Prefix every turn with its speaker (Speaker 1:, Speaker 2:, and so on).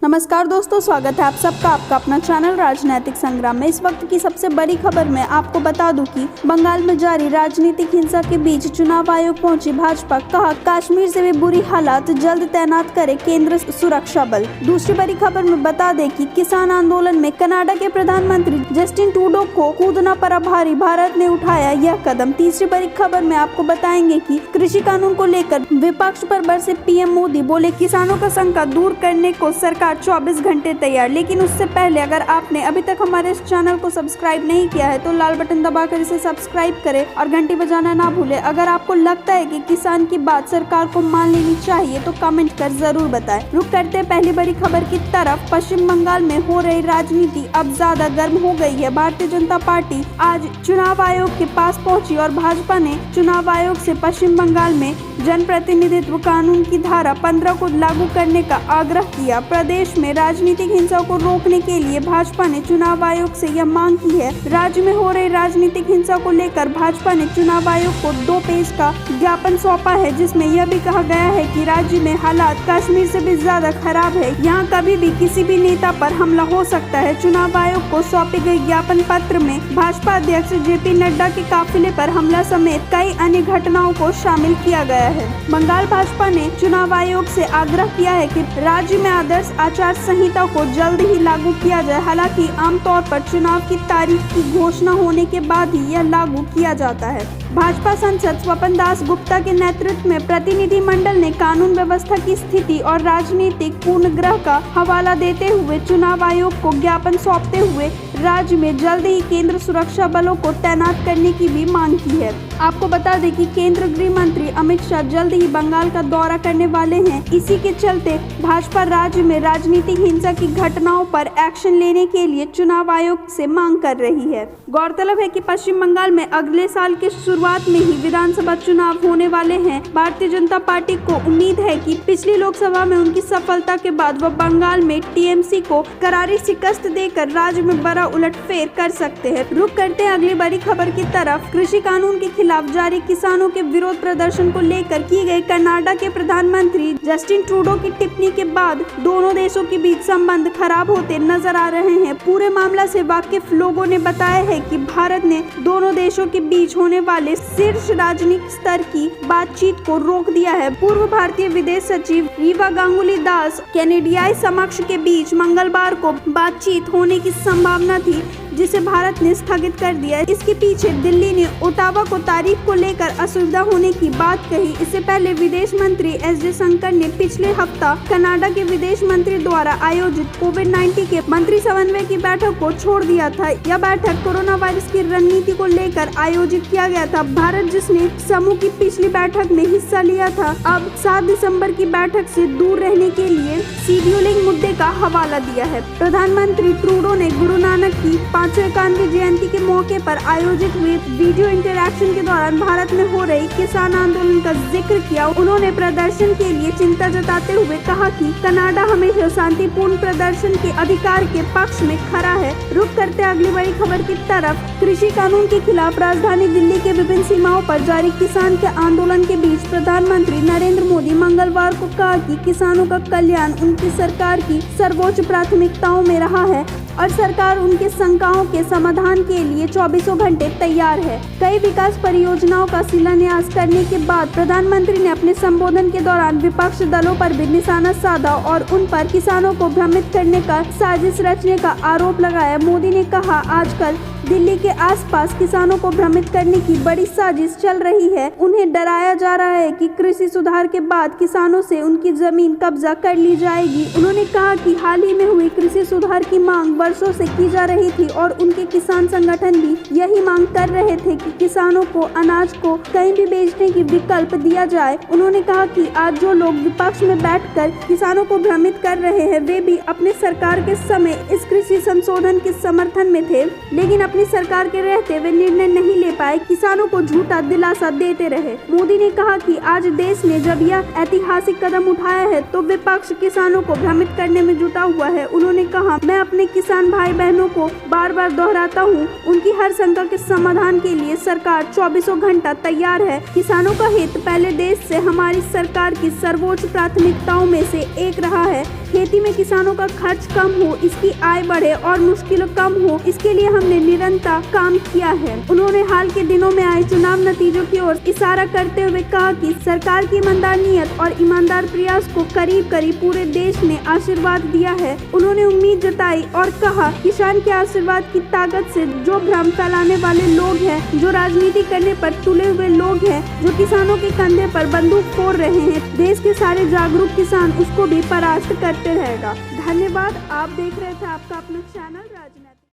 Speaker 1: नमस्कार दोस्तों, स्वागत है आप सबका आपका अपना चैनल राजनीतिक संग्राम में। इस वक्त की सबसे बड़ी खबर में आपको बता दूं कि बंगाल में जारी राजनीतिक हिंसा के बीच चुनाव आयोग पहुंची भाजपा। कहा कश्मीर से भी बुरी हालात, जल्द तैनात करे केंद्र सुरक्षा बल। दूसरी बड़ी खबर में बता दें कि किसान आंदोलन में कनाडा के प्रधानमंत्री जस्टिन ट्रूडो को कूदना पड़ा भारी, भारत ने उठाया यह कदम। तीसरी बड़ी खबर में आपको बताएंगे कि कृषि कानून को लेकर विपक्ष पर बरसे पीएम मोदी, बोले किसानों का शंका दूर करने को सरकार 24 घंटे तैयार। लेकिन उससे पहले अगर आपने अभी तक हमारे इस चैनल को सब्सक्राइब नहीं किया है तो लाल बटन दबाकर इसे सब्सक्राइब करें और घंटी बजाना ना भूलें। अगर आपको लगता है कि किसान की बात सरकार को मान लेनी चाहिए तो कमेंट कर जरूर बताएं। रुक करते हैं पहली बड़ी खबर की तरफ। पश्चिम बंगाल में हो रही राजनीति अब ज्यादा गर्म हो गई है। भारतीय जनता पार्टी आज चुनाव आयोग के पास पहुंची और भाजपा ने चुनाव आयोग से पश्चिम बंगाल में जनप्रतिनिधित्व कानून की धारा 15 को लागू करने का आग्रह किया। प्रदेश में राजनीतिक हिंसा को रोकने के लिए भाजपा ने चुनाव आयोग से यह मांग की है। राज्य में हो रही राजनीतिक हिंसा को लेकर भाजपा ने चुनाव आयोग को 2 पेज का ज्ञापन सौंपा है, जिसमें यह भी कहा गया है कि राज्य में हालात कश्मीर से भी ज्यादा खराब है। यहाँ कभी भी किसी भी नेता पर हमला हो सकता है। चुनाव आयोग को सौंपे गए ज्ञापन पत्र में भाजपा अध्यक्ष जेपी नड्डा के काफिले पर हमला समेत कई अन्य घटनाओं को शामिल किया गया है। बंगाल भाजपा ने चुनाव आयोग से आग्रह किया है कि राज्य में आदर्श आचार संहिता को जल्द ही लागू किया जाए। हालांकि आमतौर पर चुनाव की तारीख की घोषणा होने के बाद ही यह लागू किया जाता है। भाजपा सांसद स्वपन दास गुप्ता के नेतृत्व में प्रतिनिधि मंडल ने कानून व्यवस्था की स्थिति और राजनीतिक पूर्णग्रह का हवाला देते हुए चुनाव आयोग को ज्ञापन सौंपते हुए राज्य में जल्द ही केंद्र सुरक्षा बलों को तैनात करने की भी मांग की है। आपको बता दें कि केंद्र गृह मंत्री अमित शाह जल्द ही बंगाल का दौरा करने वाले हैं। इसी के चलते भाजपा राज्य में राजनीतिक हिंसा की घटनाओं पर एक्शन लेने के लिए चुनाव आयोग से मांग कर रही है। गौरतलब है कि पश्चिम बंगाल में अगले साल के शुरुआत में ही विधानसभा चुनाव होने वाले हैं। भारतीय जनता पार्टी को उम्मीद है कि पिछली लोकसभा में उनकी सफलता के बाद वह बंगाल में टीएमसी को करारी शिकस्त देकर राज्य में बड़ा उलटफेर कर सकते हैं। रुक करते हैं अगली बड़ी खबर की तरफ। कृषि कानून के खिलाफ जारी किसानों के विरोध प्रदर्शन को लेकर की गई कनाडा के प्रधानमंत्री जस्टिन ट्रूडो की टिप्पणी के बाद दोनों देशों के बीच संबंध खराब होते नजर आ रहे हैं। पूरे मामला से वाकिफ लोगों ने बताया है कि भारत ने दोनों देशों के बीच होने वाले शीर्ष राजनीतिक स्तर की बातचीत को रोक दिया है। पूर्व भारतीय विदेश सचिव रीवा गांगुली दास कैनेडियाई समक्ष के बीच मंगलवार को बातचीत होने की संभावना थी, जिसे भारत ने स्थगित कर दिया। इसके पीछे दिल्ली ने ओटावा को तारीख को लेकर असुविधा होने की बात कही। इससे पहले विदेश मंत्री एस जयशंकर ने पिछले हफ्ता कनाडा के विदेश मंत्री द्वारा आयोजित कोविड-19 के मंत्री समन्वय की बैठक को छोड़ दिया था। यह बैठक कोरोना वायरस की रणनीति को लेकर आयोजित किया गया था। भारत, जिसने समूह की पिछली बैठक में हिस्सा लिया था, अब 7 दिसंबर की बैठक से दूर रहने के लिए शेड्यूलिंग मुद्दे का हवाला दिया है। प्रधानमंत्री ट्रूडो ने गुरु नानक की 591वीं जयंती के मौके पर आयोजित हुए वीडियो इंटरैक्शन के दौरान भारत में हो रही किसान आंदोलन का जिक्र किया। उन्होंने प्रदर्शन के लिए चिंता जताते हुए कहा कि कनाडा हमेशा शांतिपूर्ण प्रदर्शन के अधिकार के पक्ष में खड़ा है। रुक करते अगली बड़ी खबर की तरफ। कृषि कानून के खिलाफ राजधानी दिल्ली के विभिन्न सीमाओं पर जारी किसान के आंदोलन के बीच प्रधानमंत्री नरेंद्र मोदी मंगलवार को कहा कि किसानों का कल्याण उनकी सरकार की सर्वोच्च प्राथमिकताओं में रहा है और सरकार उनके शंकाओं के समाधान के लिए 24 घंटे तैयार है। कई विकास परियोजनाओं का शिलान्यास करने के बाद प्रधानमंत्री ने अपने संबोधन के दौरान विपक्ष दलों पर भी निशाना साधा और उन पर किसानों को भ्रमित करने का साजिश रचने का आरोप लगाया। मोदी ने कहा, आजकल दिल्ली के आसपास किसानों को भ्रमित करने की बड़ी साजिश चल रही है। उन्हें डराया जा रहा है कि कृषि सुधार के बाद किसानों से उनकी जमीन कब्जा कर ली जाएगी। उन्होंने कहा कि हाल ही में हुई कृषि सुधार की मांग वर्षों से की जा रही थी और उनके किसान संगठन भी यही मांग कर रहे थे कि किसानों को अनाज को कहीं भी बेचने की विकल्प दिया जाए। उन्होंने कहा कि आज जो लोग विपक्ष में बैठकर किसानों को भ्रमित कर रहे हैं, वे भी अपने सरकार के समय इस कृषि संशोधन के समर्थन में थे, लेकिन अपने अपनी सरकार के रहते वे निर्णय नहीं ले पाए, किसानों को झूठा दिलासा देते रहे। मोदी ने कहा कि आज देश ने जब यह ऐतिहासिक कदम उठाया है तो विपक्ष किसानों को भ्रमित करने में जुटा हुआ है। उन्होंने कहा, मैं अपने किसान भाई बहनों को बार बार दोहराता हूँ, उनकी हर शंका के समाधान के लिए सरकार 24 घंटा तैयार है। किसानों का हित पहले देश से हमारी सरकार की सर्वोच्च प्राथमिकताओं में से एक रहा है। खेती में किसानों का खर्च कम हो, इसकी आय बढ़े और मुश्किलें कम हो, इसके लिए हमने निरंतर काम किया है। उन्होंने हाल के दिनों में आए चुनाव नतीजों की ओर इशारा करते हुए कहा कि सरकार की ईमानदार नीयत और ईमानदार प्रयास को करीब करीब पूरे देश ने आशीर्वाद दिया है। उन्होंने उम्मीद जताई और कहा, किसान के आशीर्वाद की ताकत से जो भ्रम फैलाने वाले लोग हैं, जो राजनीति करने पर तुले हुए लोग हैं, जो किसानों के कंधे पर बंदूक फोड़ रहे हैं, देश के सारे जागरूक किसान उसको भी परास्त करते रहेगा। धन्यवाद। आप देख रहे थे आपका अपना चैनल राजनीति।